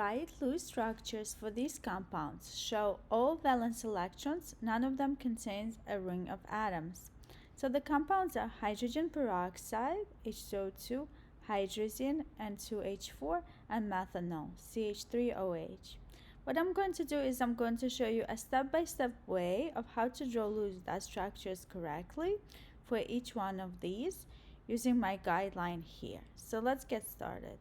Write loose structures for these compounds. Show all valence electrons. None of them contains a ring of atoms. So the compounds are hydrogen peroxide, H2O2, hydrazine, N2H4, and methanol, CH3OH. What I'm going to do is I'm going to show you a step-by-step way of how to draw loose dot structures correctly for each one of these using my guideline here. So let's get started.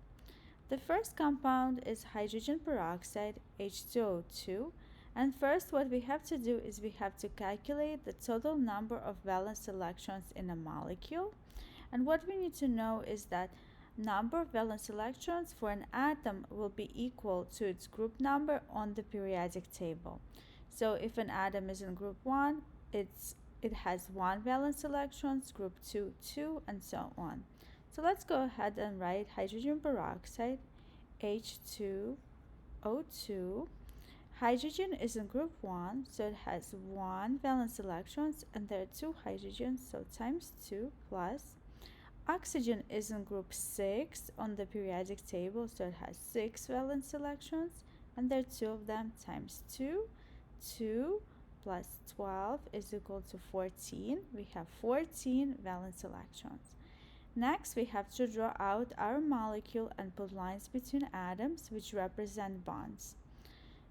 The first compound is hydrogen peroxide, H2O2, and first what we have to do is we have to calculate the total number of valence electrons in a molecule. And what we need to know is that number of valence electrons for an atom will be equal to its group number on the periodic table. So if an atom is in group 1, it has 1 valence electrons, group 2, 2, and so on. So let's go ahead and write hydrogen peroxide, H2O2. Hydrogen is in group 1, so it has 1 valence electrons, and there are 2 hydrogens, so times 2 plus. Oxygen is in group 6 on the periodic table, so it has 6 valence electrons, and there are 2 of them, times 2. 2 plus 12 is equal to 14. We have 14 valence electrons. Next, we have to draw out our molecule and put lines between atoms which represent bonds.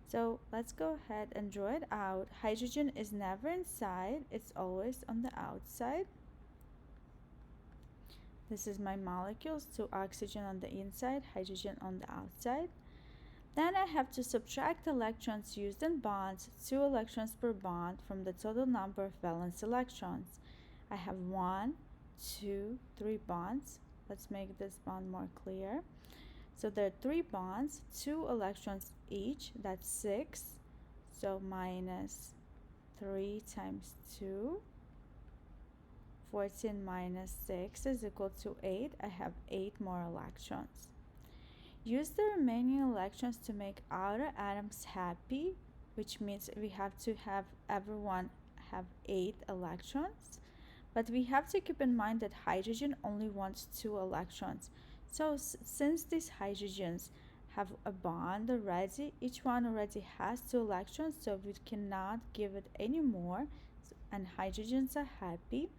So let's go ahead and draw it out. Hydrogen is never inside, it's always on the outside. This is my molecules, 2 oxygen on the inside, hydrogen on the outside. Then I have to subtract electrons used in bonds, 2 electrons per bond, from the total number of valence electrons. I have 1, 2, 3 bonds. Let's make this bond more clear. So there are 3 bonds, 2 electrons each, that's 6. So minus 3 times 2. 14 minus 6 is equal to 8. I have 8 more electrons. Use the remaining electrons to make outer atoms happy, which means we have to have everyone have 8 electrons. But we have to keep in mind that hydrogen only wants 2 electrons. So since these hydrogens have a bond already, each one already has 2 electrons, so we cannot give it any more, and hydrogens are happy.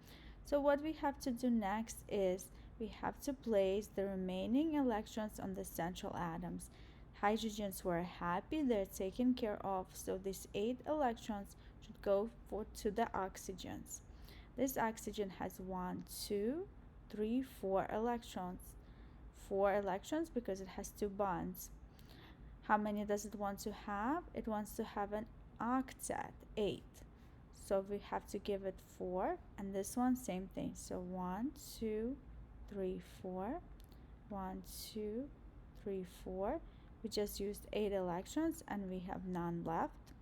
So what we have to do next is we have to place the remaining electrons on the central atoms. Hydrogens were happy, they're taken care of, so these 8 electrons should go to the oxygens. This oxygen has 1, 2, 3, 4 electrons. 4 electrons because it has 2 bonds. How many does it want to have? It wants to have an octet, 8. So we have to give it 4, and this one, same thing. So 1, 2, 3, 4. 1, 2, 3, 4. We just used 8 electrons, and we have none left.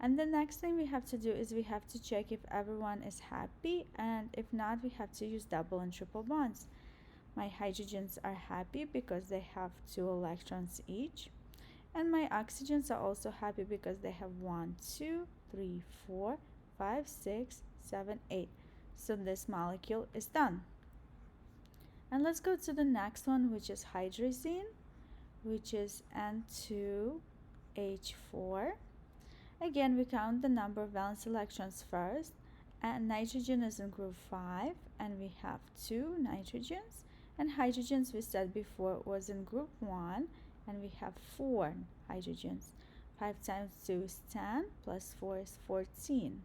And the next thing we have to do is we have to check if everyone is happy, and if not, we have to use double and triple bonds. My hydrogens are happy because they have 2 electrons each, and my oxygens are also happy because they have 1, 2, 3, 4, 5, 6, 7, 8. So this molecule is done. And let's go to the next one, which is hydrazine, which is N2H4. Again, we count the number of valence electrons first, and nitrogen is in group 5, and we have 2 nitrogens, and hydrogens we said before was in group 1, and we have 4 hydrogens. 5 times 2 is 10, plus 4 is 14.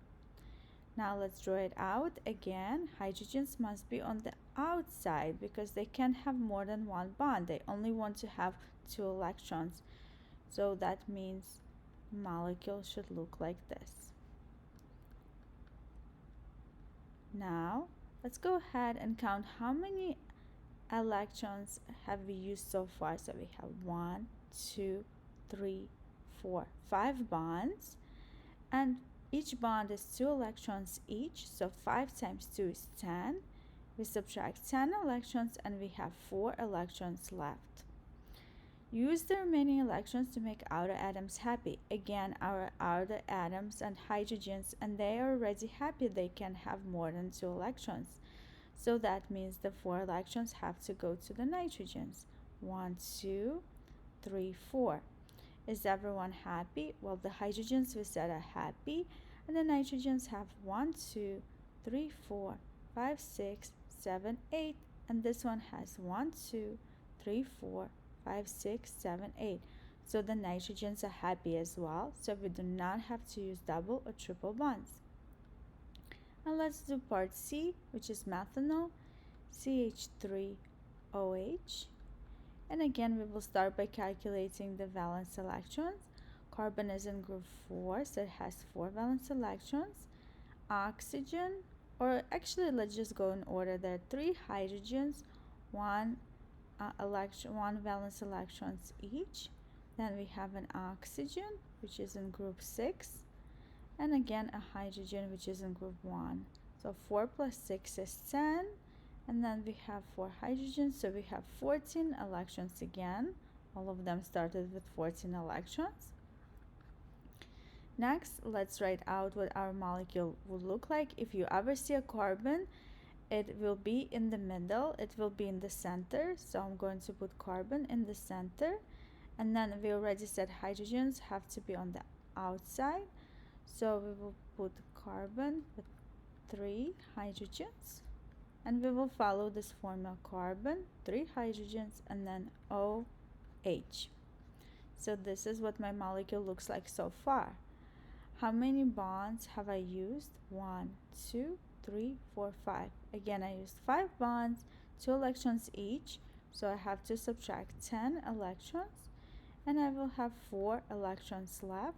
Now let's draw it out. Again, hydrogens must be on the outside because they can't have more than 1 bond. They only want to have 2 electrons. So that means molecule should look like this. Now let's go ahead and count how many electrons have we used so far. So we have 1, 2, 3, 4, 5 bonds, and each bond is 2 electrons each, so 5 times 2 is 10. We subtract 10 electrons and we have 4 electrons left. Use the remaining electrons to make outer atoms happy. Again, our outer atoms and hydrogens, and they are already happy, they can have more than 2 electrons. So that means the 4 electrons have to go to the nitrogens. 1, 2, 3, 4. Is everyone happy? Well, the hydrogens we said are happy, and the nitrogens have 1, 2, 3, 4, 5, 6, 7, 8, and this one has 1, 2, 3, 4, 5, 6, 7, 8. So the nitrogens are happy as well, so we do not have to use double or triple bonds. And let's do part C, which is methanol, CH3OH. And again, we will start by calculating the valence electrons. Carbon is in group 4, so it has 4 valence electrons. Oxygen, or actually let's just go in order. There are 3 hydrogens, 1 valence electrons each. Then we have an oxygen, which is in group 6, and again a hydrogen, which is in group 1. So 4 plus 6 is 10, and then we have 4 hydrogens, so we have 14 electrons again. All of them started with 14 electrons. Next, let's write out what our molecule would look like. If you ever see a carbon, it will be in the middle, it will be in the center, so I'm going to put carbon in the center. And then we already said hydrogens have to be on the outside, so we will put carbon with 3 hydrogens, and we will follow this formula: carbon, 3 hydrogens, and then OH. So this is what my molecule looks like so far. How many bonds have I used? 1, 2, 3, 4, 5. Again, I used 5 bonds, 2 electrons each, so I have to subtract 10 electrons, and I will have 4 electrons left.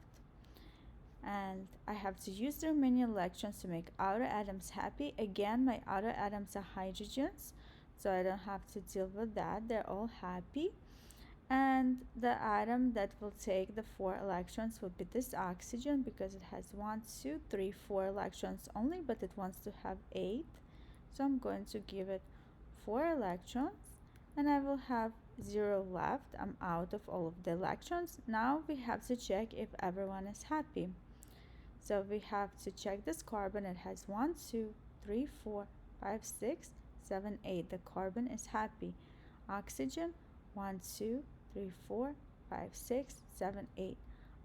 And I have to use the remaining electrons to make outer atoms happy. Again, my outer atoms are hydrogens, so I don't have to deal with that. They're all happy. And the atom that will take the 4 electrons will be this oxygen, because it has 1, 2, 3, 4 electrons only, but it wants to have 8. So I'm going to give it 4 electrons, and I will have 0 left. I'm out of all of the electrons. Now we have to check if everyone is happy. So we have to check this carbon. It has 1, 2, 3, 4, 5, 6, 7, 8. The carbon is happy. Oxygen, 1, 2, 3, 4, 5, 6, 7, 8.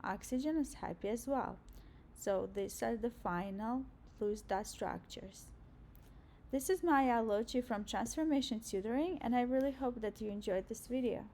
Oxygen is happy as well. So these are the final loose dot structures. This is Maya Alochi from Transformation Tutoring, and I really hope that you enjoyed this video.